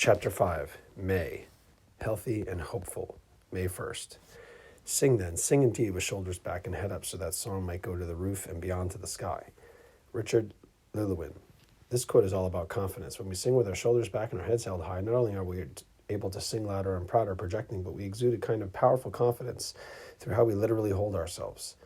Chapter 5, May, Healthy and Hopeful, May 1st. Sing then, sing indeed with shoulders back and head up so that song might go to the roof and beyond to the sky. Richard Lillewin. This quote is all about confidence. When we sing with our shoulders back and our heads held high, not only are we able to sing louder and prouder projecting, but we exude a kind of powerful confidence through how we literally hold ourselves.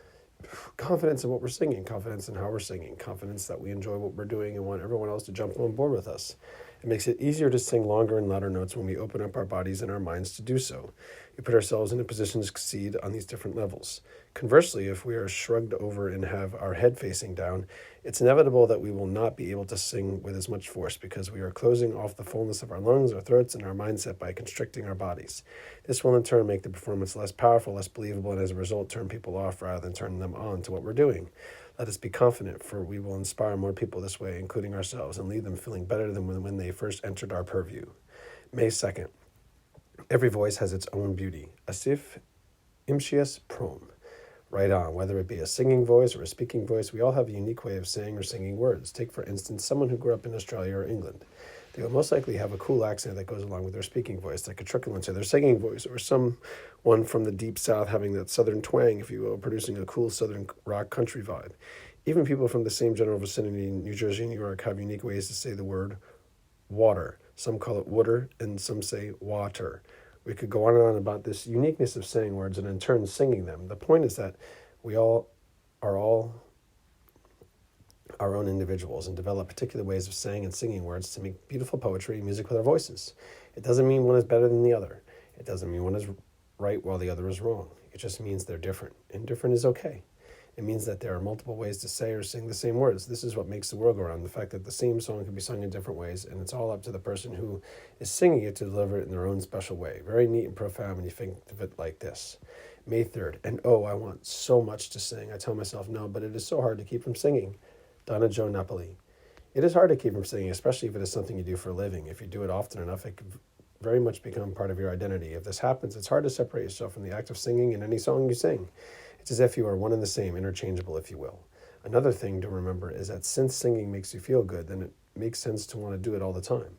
Confidence in what we're singing, confidence in how we're singing, confidence that we enjoy what we're doing and want everyone else to jump on board with us. It makes it easier to sing longer and louder notes when we open up our bodies and our minds to do so. We put ourselves in a position to succeed on these different levels. Conversely, if we are shrugged over and have our head facing down, it's inevitable that we will not be able to sing with as much force because we are closing off the fullness of our lungs, our throats, and our mindset by constricting our bodies. This will in turn make the performance less powerful, less believable, and as a result turn people off rather than turn them on to what we're doing. Let us be confident, for we will inspire more people this way, including ourselves, and leave them feeling better than when they first entered our purview. May 2nd. Every voice has its own beauty. Asif imtias prom. Right on. Whether it be a singing voice or a speaking voice, we all have a unique way of saying or singing words. Take, for instance, someone who grew up in Australia or England. They will most likely have a cool accent that goes along with their speaking voice, like a trickle into their singing voice, or someone from the deep south having that southern twang, if you will, producing a cool southern rock country vibe. Even people from the same general vicinity in New Jersey and New York have unique ways to say the word water. Some call it water, and some say water. We could go on and on about this uniqueness of saying words and in turn singing them. The point is that we all are our own individuals and develop particular ways of saying and singing words to make beautiful poetry and music with our voices. It doesn't mean one is better than the other. It doesn't mean one is right while the other is wrong. It just means they're different, and different is okay. It means that there are multiple ways to say or sing the same words. This is what makes the world go round, the fact that the same song can be sung in different ways, and it's all up to the person who is singing it to deliver it in their own special way. Very neat and profound when you think of it like this. May 3rd, and oh, I want so much to sing. I tell myself no, but it is so hard to keep from singing. Donna Jo Napoli. It is hard to keep from singing, especially if it is something you do for a living. If you do it often enough, it can very much become part of your identity. If this happens, it's hard to separate yourself from the act of singing in any song you sing. It's as if you are one and the same, interchangeable, if you will. Another thing to remember is that since singing makes you feel good, then it makes sense to want to do it all the time.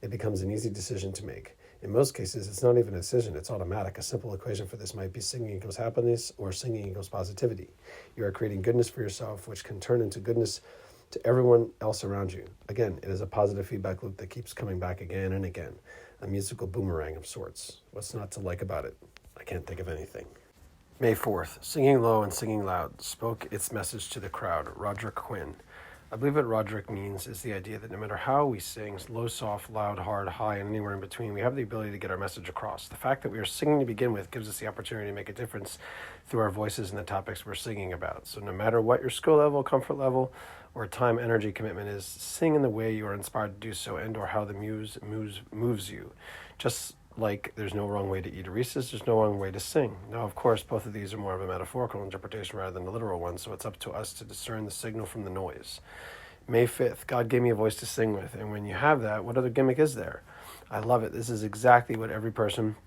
It becomes an easy decision to make. In most cases, it's not even a decision, it's automatic. A simple equation for this might be singing equals happiness or singing equals positivity. You are creating goodness for yourself, which can turn into goodness to everyone else around you. Again, it is a positive feedback loop that keeps coming back again and again. A musical boomerang of sorts. What's not to like about it? I can't think of anything. May 4th, Singing Low and Singing Loud spoke its message to the crowd. Roderick Quinn. I believe what Roderick means is the idea that no matter how we sing, low, soft, loud, hard, high, and anywhere in between, we have the ability to get our message across. The fact that we are singing to begin with gives us the opportunity to make a difference through our voices and the topics we're singing about. So no matter what your skill level, comfort level, or time, energy, commitment is, sing in the way you are inspired to do so and or how the muse moves you. Just like there's no wrong way to eat a Reese's, there's no wrong way to sing. Now, of course, both of these are more of a metaphorical interpretation rather than a literal one, so it's up to us to discern the signal from the noise. May 5th, God gave me a voice to sing with, and when you have that, what other gimmick is there? I love it. This is exactly what every person,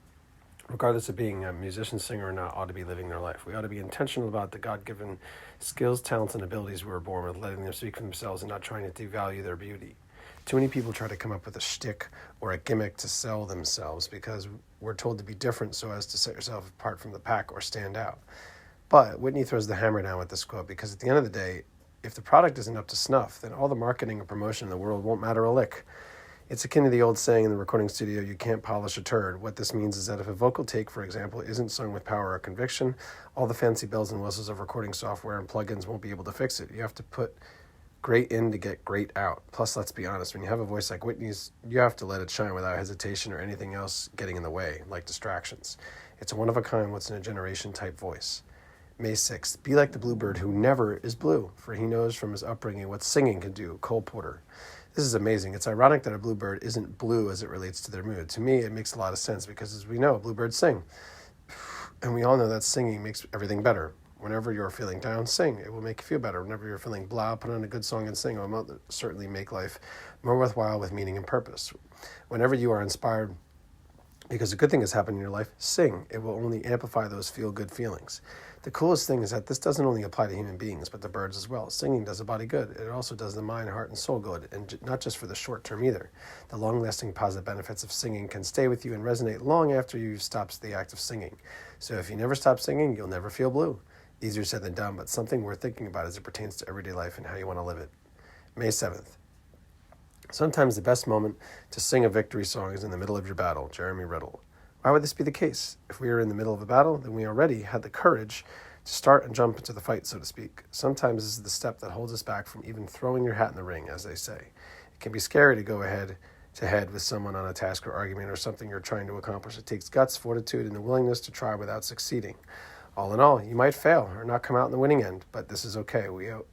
regardless of being a musician, singer, or not, ought to be living their life. We ought to be intentional about the God-given skills, talents, and abilities we were born with, letting them speak for themselves and not trying to devalue their beauty. Too many people try to come up with a shtick or a gimmick to sell themselves because we're told to be different so as to set yourself apart from the pack or stand out. But Whitney throws the hammer down with this quote because at the end of the day, if the product isn't up to snuff, then all the marketing and promotion in the world won't matter a lick. It's akin to the old saying in the recording studio, you can't polish a turd. What this means is that if a vocal take, for example, isn't sung with power or conviction, all the fancy bells and whistles of recording software and plugins won't be able to fix it. You have to put great in to get great out. Plus, let's be honest, when you have a voice like Whitney's, you have to let it shine without hesitation or anything else getting in the way, like distractions. It's a one-of-a-kind, once-in-a-generation type voice. May 6th, be like the bluebird who never is blue, for he knows from his upbringing what singing can do. Cole Porter. This is amazing. It's ironic that a bluebird isn't blue as it relates to their mood. To me, it makes a lot of sense because, as we know, bluebirds sing. And we all know that singing makes everything better. Whenever you're feeling down, sing. It will make you feel better. Whenever you're feeling blah, put on a good song and sing. It will certainly make life more worthwhile with meaning and purpose. Whenever you are inspired because a good thing has happened in your life, sing. It will only amplify those feel-good feelings. The coolest thing is that this doesn't only apply to human beings, but to birds as well. Singing does the body good. It also does the mind, heart, and soul good, and not just for the short term either. The long-lasting positive benefits of singing can stay with you and resonate long after you've stopped the act of singing. So if you never stop singing, you'll never feel blue. Easier said than done, but something worth thinking about as it pertains to everyday life and how you want to live it. May 7th. Sometimes the best moment to sing a victory song is in the middle of your battle. Jeremy Riddle. Why would this be the case? If we are in the middle of a battle, then we already had the courage to start and jump into the fight, so to speak. Sometimes this is the step that holds us back from even throwing your hat in the ring, as they say. It can be scary to go head to head with someone on a task or argument or something you're trying to accomplish. It takes guts, fortitude, and the willingness to try without succeeding. All in all, you might fail or not come out in the winning end, but this is okay.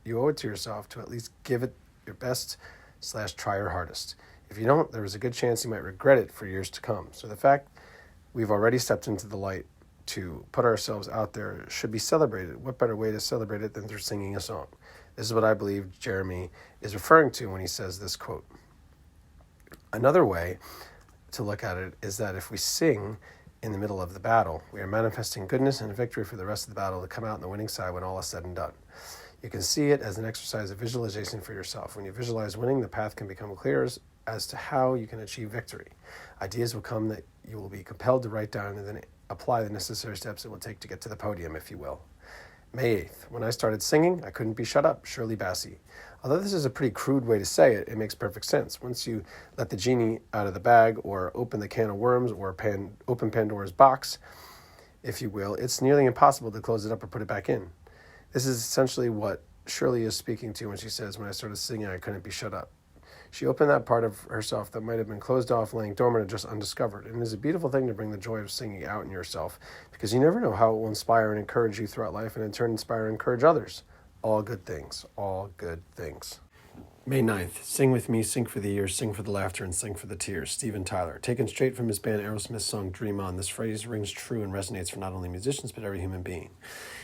You owe it to yourself to at least give it your best / try your hardest. If you don't, there is a good chance you might regret it for years to come. So the fact we've already stepped into the light to put ourselves out there should be celebrated. What better way to celebrate it than through singing a song? This is what I believe Jeremy is referring to when he says this quote. Another way to look at it is that if we sing in the middle of the battle, we are manifesting goodness and victory for the rest of the battle to come out on the winning side when all is said and done. You can see it as an exercise of visualization for yourself. When you visualize winning, the path can become clear as to how you can achieve victory. Ideas will come that you will be compelled to write down and then apply the necessary steps it will take to get to the podium, if you will. May 8th. When I started singing, I couldn't be shut up. Shirley Bassey. Although this is a pretty crude way to say it, it makes perfect sense. Once you let the genie out of the bag or open the can of worms or open Pandora's box, if you will, it's nearly impossible to close it up or put it back in. This is essentially what Shirley is speaking to when she says, when I started singing, I couldn't be shut up. She opened that part of herself that might have been closed off, laying dormant, or just undiscovered. And it is a beautiful thing to bring the joy of singing out in yourself, because you never know how it will inspire and encourage you throughout life, and in turn inspire and encourage others. All good things. All good things. May 9th. Sing with me, sing for the years, sing for the laughter, and sing for the tears. Steven Tyler. Taken straight from his band Aerosmith's song Dream On, this phrase rings true and resonates for not only musicians, but every human being.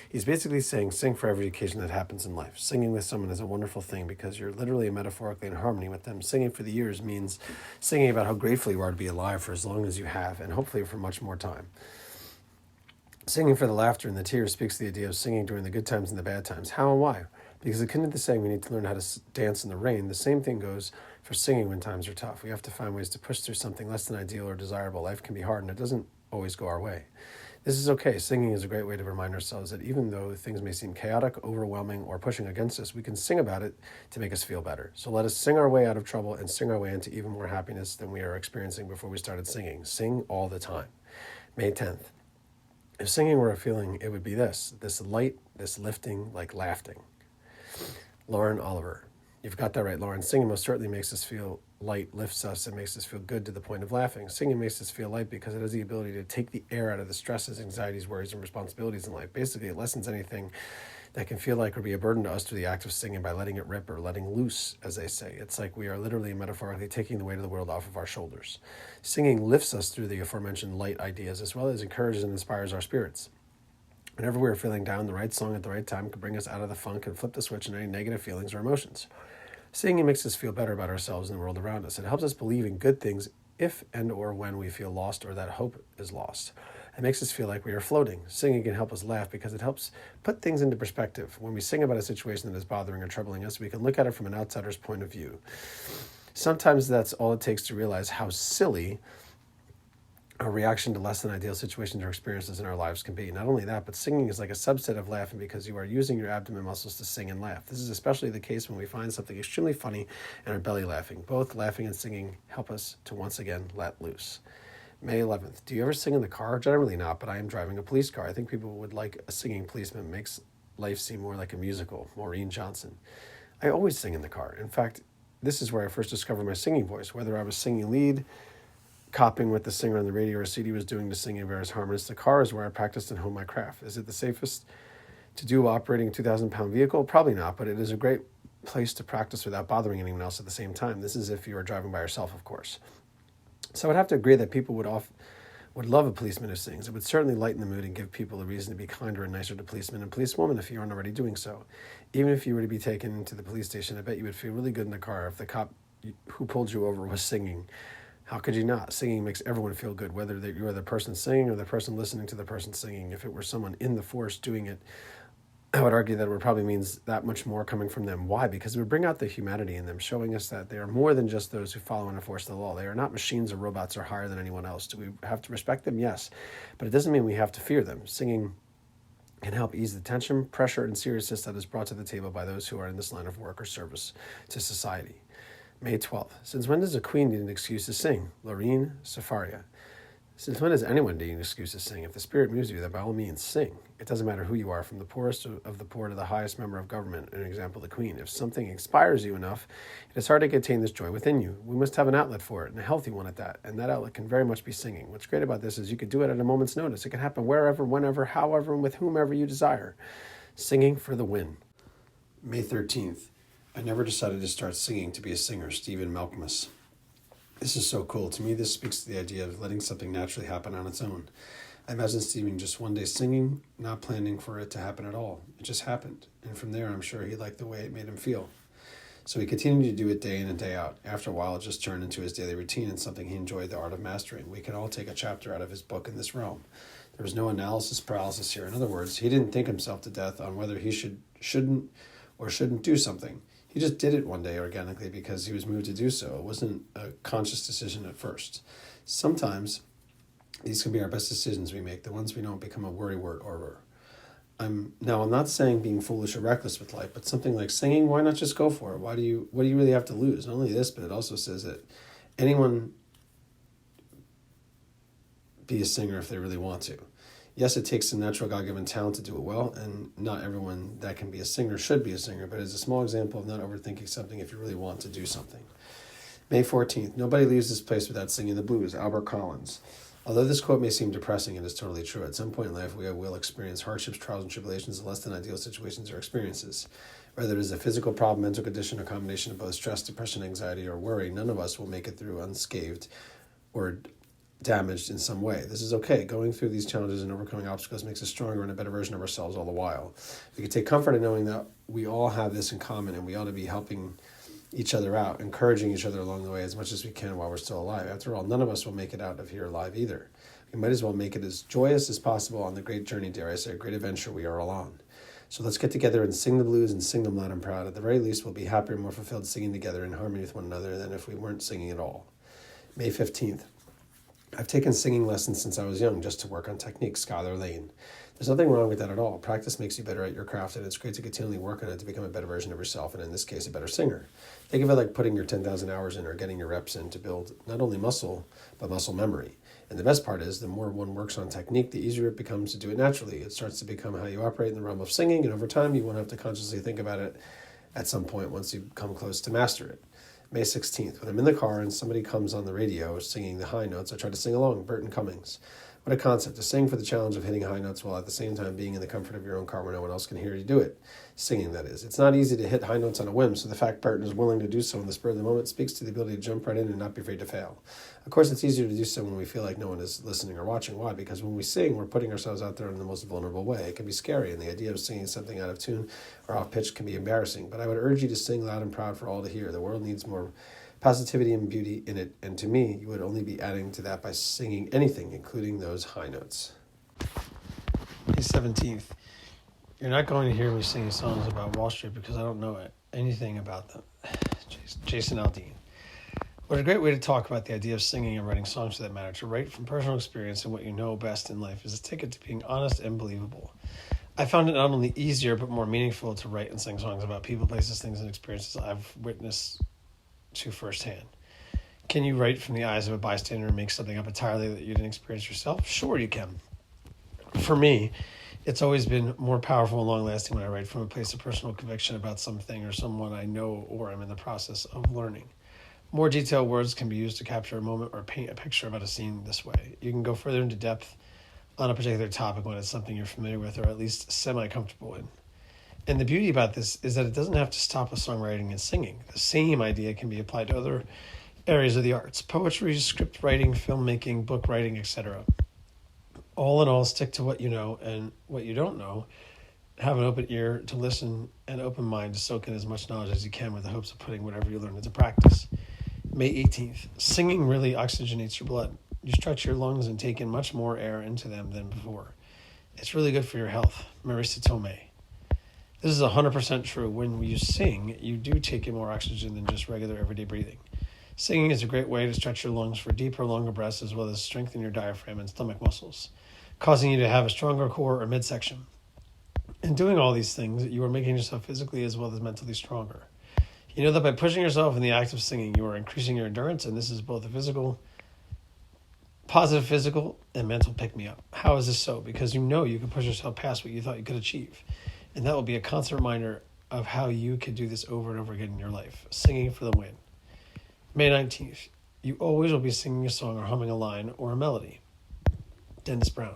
He's basically saying, sing for every occasion that happens in life. Singing with someone is a wonderful thing because you're literally and metaphorically in harmony with them. Singing for the years means singing about how grateful you are to be alive for as long as you have, and hopefully for much more time. Singing for the laughter and the tears speaks to the idea of singing during the good times and the bad times. How and why? Because akin to the saying we need to learn how to dance in the rain, the same thing goes for singing when times are tough. We have to find ways to push through something less than ideal or desirable. Life can be hard and it doesn't always go our way. This is okay. Singing is a great way to remind ourselves that even though things may seem chaotic, overwhelming, or pushing against us, we can sing about it to make us feel better. So let us sing our way out of trouble and sing our way into even more happiness than we are experiencing before we started singing. Sing all the time. May 10th. If singing were a feeling, it would be this light, this lifting, like laughing. Lauren Oliver. You've got that right, Lauren. Singing most certainly makes us feel light, lifts us, and makes us feel good to the point of laughing. Singing makes us feel light because it has the ability to take the air out of the stresses, anxieties, worries, and responsibilities in life. Basically, it lessens anything that can feel like or be a burden to us through the act of singing by letting it rip or letting loose, as they say. It's like we are literally and metaphorically taking the weight of the world off of our shoulders. Singing lifts us through the aforementioned light ideas as well as encourages and inspires our spirits. Whenever we're feeling down, the right song at the right time can bring us out of the funk and flip the switch in any negative feelings or emotions. Singing makes us feel better about ourselves and the world around us. It helps us believe in good things if and or when we feel lost or that hope is lost. It makes us feel like we are floating. Singing can help us laugh because it helps put things into perspective. When we sing about a situation that is bothering or troubling us, we can look at it from an outsider's point of view. Sometimes that's all it takes to realize how silly a reaction to less than ideal situations or experiences in our lives can be. Not only that, but singing is like a subset of laughing because you are using your abdomen muscles to sing and laugh. This is especially the case when we find something extremely funny and our belly laughing. Both laughing and singing help us to once again let loose. May 11th. Do you ever sing in the car? Generally not, but I am driving a police car. I think people would like a singing policeman. It makes life seem more like a musical. Maureen Johnson. I always sing in the car. In fact, this is where I first discovered my singing voice. Whether I was singing lead, copying what the singer on the radio or CD was doing to sing in various harmonies, the car is where I practiced and honed my craft. Is it the safest to do operating a 2,000-pound vehicle? Probably not, but it is a great place to practice without bothering anyone else at the same time. This is if you are driving by yourself, of course. So I would have to agree that people would love a policeman who sings. It would certainly lighten the mood and give people a reason to be kinder and nicer to policemen and policewomen if you aren't already doing so. Even if you were to be taken to the police station, I bet you would feel really good in the car if the cop who pulled you over was singing How could you not? Singing makes everyone feel good, whether you're the person singing or the person listening to the person singing. If it were someone in the forest doing it, I would argue that it would probably means that much more coming from them. Why? Because it would bring out the humanity in them, showing us that they are more than just those who follow and enforce the law. They are not machines or robots or higher than anyone else. Do we have to respect them? Yes. But it doesn't mean we have to fear them. Singing can help ease the tension, pressure, and seriousness that is brought to the table by those who are in this line of work or service to society. May 12th. Since when does a queen need an excuse to sing? Lorene Safaria. Since when does anyone need an excuse to sing? If the spirit moves you, then by all means sing. It doesn't matter who you are, from the poorest of the poor to the highest member of government, an example, the queen. If something inspires you enough, it is hard to contain this joy within you. We must have an outlet for it, and a healthy one at that, and that outlet can very much be singing. What's great about this is you could do it at a moment's notice. It can happen wherever, whenever, however, and with whomever you desire. Singing for the win. May 13th. I never decided to start singing to be a singer. Stephen Malcolmus. This is so cool. To me, this speaks to the idea of letting something naturally happen on its own. I imagine Stephen just one day singing, not planning for it to happen at all. It just happened. And from there, I'm sure he liked the way it made him feel. So he continued to do it day in and day out. After a while, it just turned into his daily routine and something he enjoyed the art of mastering. We can all take a chapter out of his book in this realm. There was no analysis paralysis here. In other words, he didn't think himself to death on whether he shouldn't do something. He just did it one day organically because he was moved to do so. It wasn't a conscious decision at first. Sometimes these can be our best decisions we make, the ones we don't become a worrywart over. I'm not saying being foolish or reckless with life, but something like singing, why not just go for it? What do you really have to lose? Not only this, but it also says that anyone be a singer if they really want to. Yes, it takes some natural God-given talent to do it well, and not everyone that can be a singer should be a singer, but it's a small example of not overthinking something if you really want to do something. May 14th. Nobody leaves this place without singing the blues. Albert Collins. Although this quote may seem depressing, it is totally true. At some point in life, we will experience hardships, trials, and tribulations, and less than ideal situations or experiences. Whether it is a physical problem, mental condition, or combination of both stress, depression, anxiety, or worry, none of us will make it through unscathed or damaged in some way. This is okay. Going through these challenges and overcoming obstacles makes us stronger and a better version of ourselves all the while. We can take comfort in knowing that we all have this in common, and we ought to be helping each other out, encouraging each other along the way as much as we can while we're still alive. After all, none of us will make it out of here alive either. We might as well make it as joyous as possible on the great journey, dare I say, a great adventure we are all on. So let's get together and sing the blues and sing them loud and proud. At the very least, we'll be happier and more fulfilled singing together in harmony with one another than if we weren't singing at all. May 15th. I've taken singing lessons since I was young just to work on technique, Schuyler Lane. There's nothing wrong with that at all. Practice makes you better at your craft, and it's great to continually work on it to become a better version of yourself, and in this case, a better singer. Think of it like putting your 10,000 hours in or getting your reps in to build not only muscle, but muscle memory. And the best part is, the more one works on technique, the easier it becomes to do it naturally. It starts to become how you operate in the realm of singing, and over time, you won't have to consciously think about it at some point once you come close to master it. May 16th. When I'm in the car and somebody comes on the radio singing the high notes, I try to sing along. Burton Cummings. What a concept, to sing for the challenge of hitting high notes while at the same time being in the comfort of your own car where no one else can hear you do it. Singing, that is. It's not easy to hit high notes on a whim, so the fact Burton is willing to do so in the spur of the moment speaks to the ability to jump right in and not be afraid to fail. Of course, it's easier to do so when we feel like no one is listening or watching. Why? Because when we sing, we're putting ourselves out there in the most vulnerable way. It can be scary, and the idea of singing something out of tune or off pitch can be embarrassing. But I would urge you to sing loud and proud for all to hear. The world needs more positivity and beauty in it, and to me, you would only be adding to that by singing anything, including those high notes. May 17th. You're not going to hear me singing songs about Wall Street because I don't know anything about them. Jason Aldean. What a great way to talk about the idea of singing and writing songs for that matter. To write from personal experience and what you know best in life is a ticket to being honest and believable. I found it not only easier but more meaningful to write and sing songs about people, places, things, and experiences I've witnessed to firsthand. Can you write from the eyes of a bystander and make something up entirely that you didn't experience yourself? Sure you can. For me, it's always been more powerful and long-lasting when I write from a place of personal conviction about something or someone I know or am in the process of learning. More detailed words can be used to capture a moment or paint a picture about a scene this way. You can go further into depth on a particular topic when it's something you're familiar with or at least semi-comfortable in. And the beauty about this is that it doesn't have to stop with songwriting and singing. The same idea can be applied to other areas of the arts: poetry, script writing, filmmaking, book writing, etc. All in all, stick to what you know, and what you don't know, have an open ear to listen and open mind to soak in as much knowledge as you can with the hopes of putting whatever you learn into practice. May 18th. Singing really oxygenates your blood. You stretch your lungs and take in much more air into them than before. It's really good for your health. Marisa Tomei. This is 100% true. When you sing, you do take in more oxygen than just regular everyday breathing. Singing is a great way to stretch your lungs for deeper, longer breaths, as well as strengthen your diaphragm and stomach muscles, causing you to have a stronger core or midsection. In doing all these things, you are making yourself physically as well as mentally stronger. You know that by pushing yourself in the act of singing, you are increasing your endurance, and this is both a positive physical and mental pick-me-up. How is this so? Because you know you can push yourself past what you thought you could achieve. And that will be a constant reminder of how you could do this over and over again in your life. Singing for the win. May 19th. You always will be singing a song or humming a line or a melody. Dennis Brown.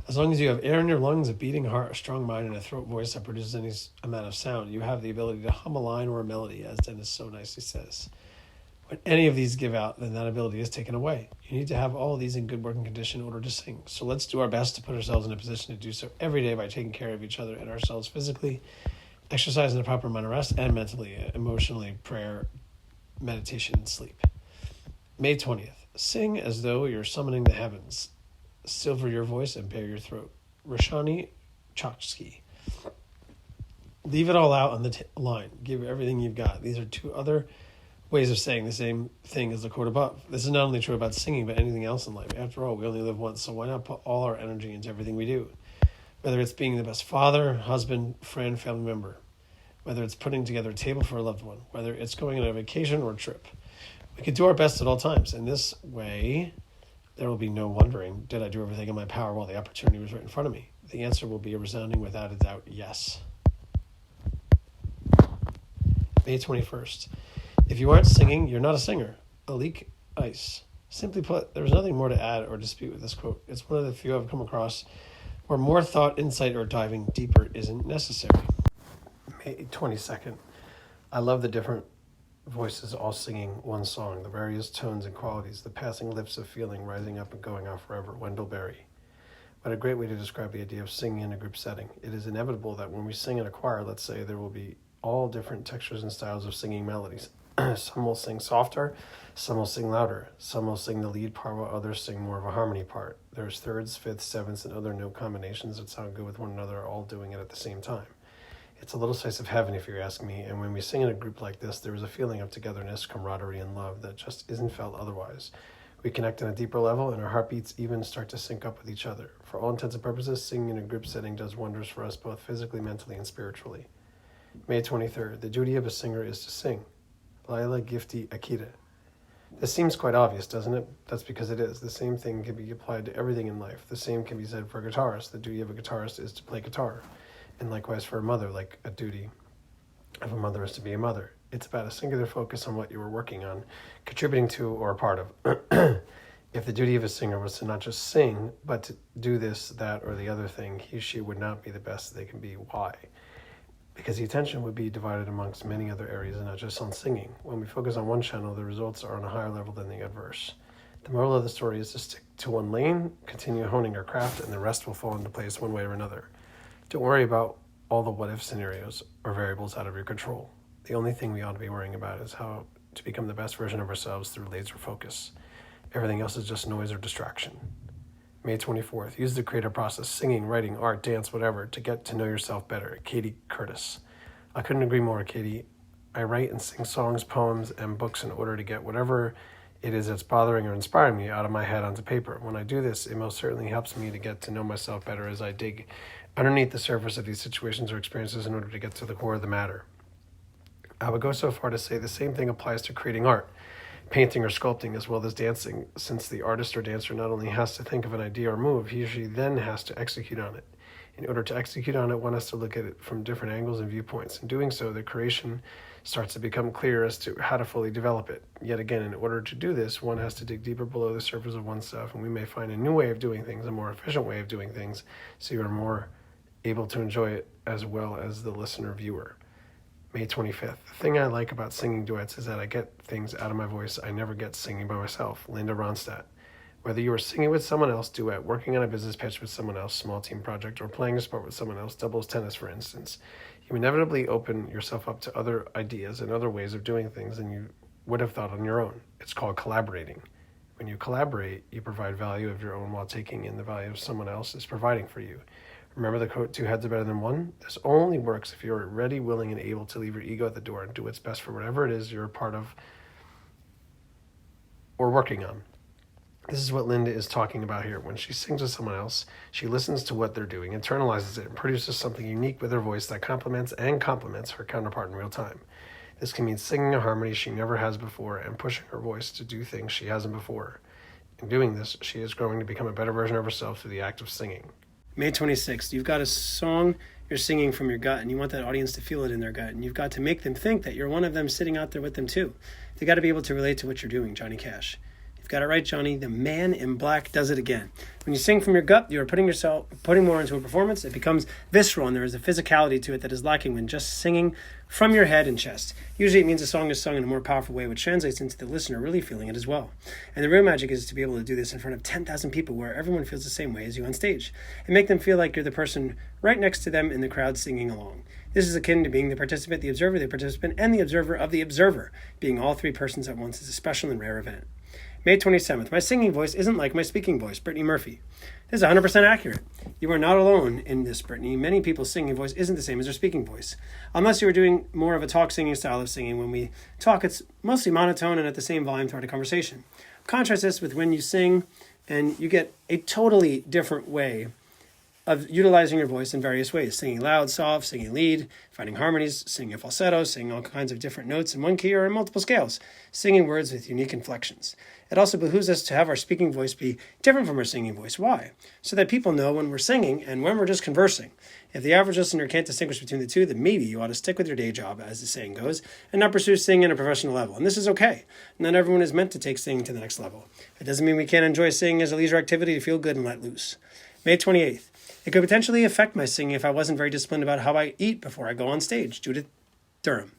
As long as you have air in your lungs, a beating heart, a strong mind, and a throat voice that produces any amount of sound, you have the ability to hum a line or a melody, as Dennis so nicely says. When any of these give out, then that ability is taken away. You need to have all of these in good working condition in order to sing. So let's do our best to put ourselves in a position to do so every day by taking care of each other and ourselves physically, exercising the proper amount of rest, and mentally, emotionally, prayer, meditation, and sleep. May 20th. Sing as though you're summoning the heavens. Silver your voice and bare your throat. Roshani Chokshi. Leave it all out on the line. Give everything you've got. These are two other ways of saying the same thing as the quote above. This is not only true about singing, but anything else in life. After all, we only live once, so why not put all our energy into everything we do? Whether it's being the best father, husband, friend, family member. Whether it's putting together a table for a loved one. Whether it's going on a vacation or a trip. We can do our best at all times. In this way, there will be no wondering, did I do everything in my power while the opportunity was right in front of me? The answer will be a resounding, without a doubt, yes. May 21st. If you aren't singing, you're not a singer. Alik Ice. Simply put, there's nothing more to add or dispute with this quote. It's one of the few I've come across where more thought, insight, or diving deeper isn't necessary. May 22nd. I love the different voices all singing one song, the various tones and qualities, the passing lifts of feeling rising up and going off forever. Wendell Berry. What a great way to describe the idea of singing in a group setting. It is inevitable that when we sing in a choir, let's say, there will be all different textures and styles of singing melodies. Some will sing softer, some will sing louder, some will sing the lead part while others sing more of a harmony part. There's thirds, fifths, sevenths, and other note combinations that sound good with one another, all doing it at the same time. It's a little slice of heaven if you ask me, and when we sing in a group like this, there is a feeling of togetherness, camaraderie, and love that just isn't felt otherwise. We connect on a deeper level, and our heartbeats even start to sync up with each other. For all intents and purposes, singing in a group setting does wonders for us both physically, mentally, and spiritually. May 23rd. The duty of a singer is to sing. Laila Gifty Akita. This seems quite obvious, doesn't it? That's because it is. The same thing can be applied to everything in life. The same can be said for a guitarist. The duty of a guitarist is to play guitar. And likewise for a mother, like a duty of a mother is to be a mother. It's about a singular focus on what you were working on, contributing to, or a part of. If the duty of a singer was to not just sing, but to do this, that, or the other thing, she would not be the best they can be. Why? Because the attention would be divided amongst many other areas and not just on singing. When we focus on one channel, the results are on a higher level than the adverse. The moral of the story is to stick to one lane, continue honing our craft, and the rest will fall into place one way or another. Don't worry about all the what-if scenarios or variables out of your control. The only thing we ought to be worrying about is how to become the best version of ourselves through laser focus. Everything else is just noise or distraction. May 24th. Use the creative process, singing, writing, art, dance, whatever, to get to know yourself better. Katie Curtis. I couldn't agree more, Katie. I write and sing songs, poems, and books in order to get whatever it is that's bothering or inspiring me out of my head onto paper. When I do this, it most certainly helps me to get to know myself better as I dig underneath the surface of these situations or experiences in order to get to the core of the matter. I would go so far to say the same thing applies to creating art, painting or sculpting, as well as dancing, since the artist or dancer not only has to think of an idea or move, he usually then has to execute on it. In order to execute on it, one has to look at it from different angles and viewpoints. In doing so, the creation starts to become clear as to how to fully develop it. Yet again, in order to do this, one has to dig deeper below the surface of oneself, and we may find a new way of doing things, a more efficient way of doing things, so you are more able to enjoy it as well as the listener-viewer. May 25th. The thing I like about singing duets is that I get things out of my voice I never get singing by myself. Linda Ronstadt. Whether you are singing with someone else, duet, working on a business pitch with someone else, small team project, or playing a sport with someone else, doubles tennis, for instance, you inevitably open yourself up to other ideas and other ways of doing things than you would have thought on your own. It's called collaborating. When you collaborate, you provide value of your own while taking in the value of someone else is providing for you. Remember the quote, 2 heads are better than one? This only works if you're ready, willing, and able to leave your ego at the door and do what's best for whatever it is you're a part of or working on. This is what Linda is talking about here. When she sings with someone else, she listens to what they're doing, internalizes it, and produces something unique with her voice that complements her counterpart in real time. This can mean singing a harmony she never has before and pushing her voice to do things she hasn't before. In doing this, she is growing to become a better version of herself through the act of singing. May 26th, you've got a song you're singing from your gut, and you want that audience to feel it in their gut, and you've got to make them think that you're one of them sitting out there with them too. They got to be able to relate to what you're doing, Johnny Cash. You've got it right, Johnny. The man in black does it again. When you sing from your gut, you are putting more into a performance. It becomes visceral, and there is a physicality to it that is lacking when just singing from your head and chest. Usually it means a song is sung in a more powerful way, which translates into the listener really feeling it as well. And the real magic is to be able to do this in front of 10,000 people where everyone feels the same way as you on stage, and make them feel like you're the person right next to them in the crowd singing along. This is akin to being the participant, the observer, the participant, and the observer of the observer. Being all three persons at once is a special and rare event. May 27th, my singing voice isn't like my speaking voice, Brittany Murphy. This is 100% accurate. You are not alone in this, Brittany. Many people's singing voice isn't the same as their speaking voice. Unless you are doing more of a talk singing style of singing. When we talk, it's mostly monotone and at the same volume throughout a conversation. Contrast this with when you sing and you get a totally different way of utilizing your voice in various ways. Singing loud, soft, singing lead, finding harmonies, singing a falsetto, singing all kinds of different notes in one key or in multiple scales, singing words with unique inflections. It also behooves us to have our speaking voice be different from our singing voice. Why? So that people know when we're singing and when we're just conversing. If the average listener can't distinguish between the two, then maybe you ought to stick with your day job, as the saying goes, and not pursue singing at a professional level. And this is okay. Not everyone is meant to take singing to the next level. It doesn't mean we can't enjoy singing as a leisure activity to feel good and let loose. May 28th. It could potentially affect my singing if I wasn't very disciplined about how I eat before I go on stage. Judith Durham.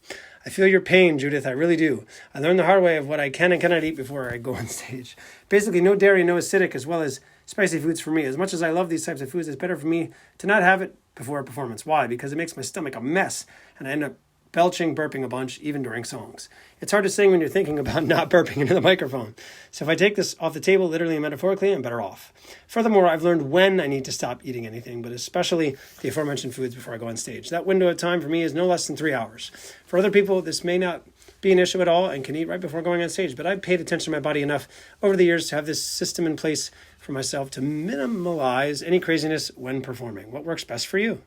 I feel your pain, Judith. I really do. I learned the hard way of what I can and cannot eat before I go on stage. Basically, no dairy, no acidic, as well as spicy foods for me. As much as I love these types of foods, it's better for me to not have it before a performance. Why? Because it makes my stomach a mess, and I end up belching, burping a bunch, even during songs. It's hard to sing when you're thinking about not burping into the microphone. So if I take this off the table, literally and metaphorically, I'm better off. Furthermore, I've learned when I need to stop eating anything, but especially the aforementioned foods before I go on stage. That window of time for me is no less than 3 hours. For other people, this may not be an issue at all and can eat right before going on stage, but I've paid attention to my body enough over the years to have this system in place for myself to minimize any craziness when performing. What works best for you?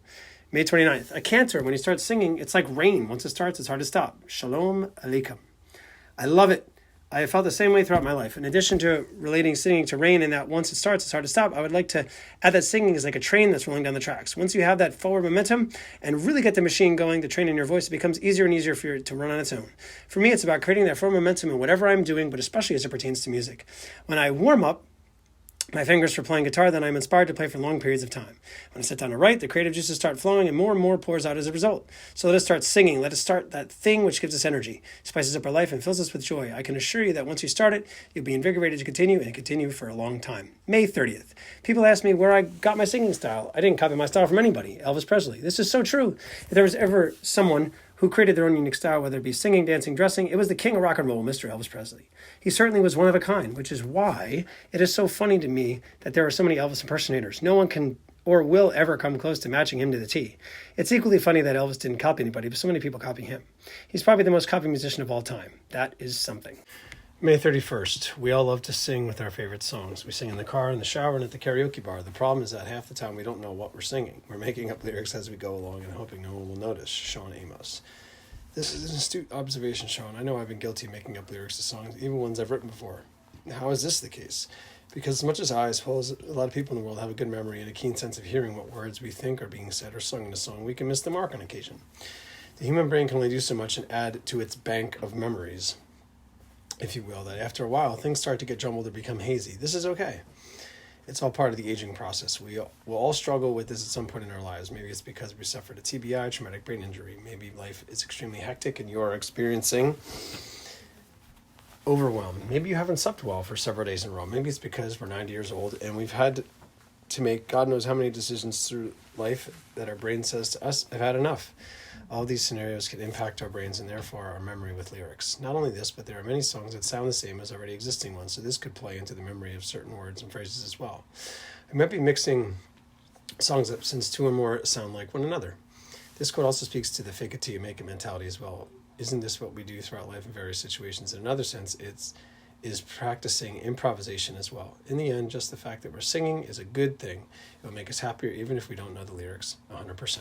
May 29th, a cantor, when he starts singing, it's like rain. Once it starts, it's hard to stop. Shalom Aleichem. I love it. I have felt the same way throughout my life. In addition to relating singing to rain and that once it starts, it's hard to stop, I would like to add that singing is like a train that's rolling down the tracks. Once you have that forward momentum and really get the machine going, the train in your voice, it becomes easier and easier for it to run on its own. For me, it's about creating that forward momentum in whatever I'm doing, but especially as it pertains to music. When I warm up my fingers for playing guitar, then I'm inspired to play for long periods of time. When I sit down to write, the creative juices start flowing and more pours out as a result. So let us start singing. Let us start that thing which gives us energy, spices up our life, and fills us with joy. I can assure you that once you start it, you'll be invigorated to continue and continue for a long time. May 30th. People ask me where I got my singing style. I didn't copy my style from anybody. Elvis Presley. This is so true. If there was ever someone who created their own unique style, whether it be singing, dancing, dressing, it was the king of rock and roll, Mr. Elvis Presley. He certainly was one of a kind, which is why it is so funny to me that there are so many Elvis impersonators. No one can or will ever come close to matching him to the T. It's equally funny that Elvis didn't copy anybody, but so many people copy him. He's probably the most copied musician of all time. That is something. May 31st. We all love to sing with our favorite songs. We sing in the car, in the shower, and at the karaoke bar. The problem is that half the time we don't know what we're singing. We're making up lyrics as we go along and hoping no one will notice. Sean Amos. This is an astute observation, Sean. I know I've been guilty of making up lyrics to songs, even ones I've written before. How is this the case? Because as much as I suppose a lot of people in the world have a good memory and a keen sense of hearing what words we think are being said or sung in a song, we can miss the mark on occasion. The human brain can only do so much and add to its bank of memories, if you will, that after a while, things start to get jumbled or become hazy. This is okay. It's all part of the aging process. We will all struggle with this at some point in our lives. Maybe it's because we suffered a TBI, traumatic brain injury. Maybe life is extremely hectic and you're experiencing overwhelm. Maybe you haven't slept well for several days in a row. Maybe it's because we're 90 years old and we've had to make God knows how many decisions through life that our brain says to us, I've had enough. All these scenarios can impact our brains and therefore our memory with lyrics. Not only this, but there are many songs that sound the same as already existing ones, so this could play into the memory of certain words and phrases as well. I might be mixing songs up since two or more sound like one another. This quote also speaks to the fake it till you make it mentality as well. Isn't this what we do throughout life in various situations? In another sense, is practicing improvisation as well. In the end, just the fact that we're singing is a good thing. It will make us happier even if we don't know the lyrics 100%.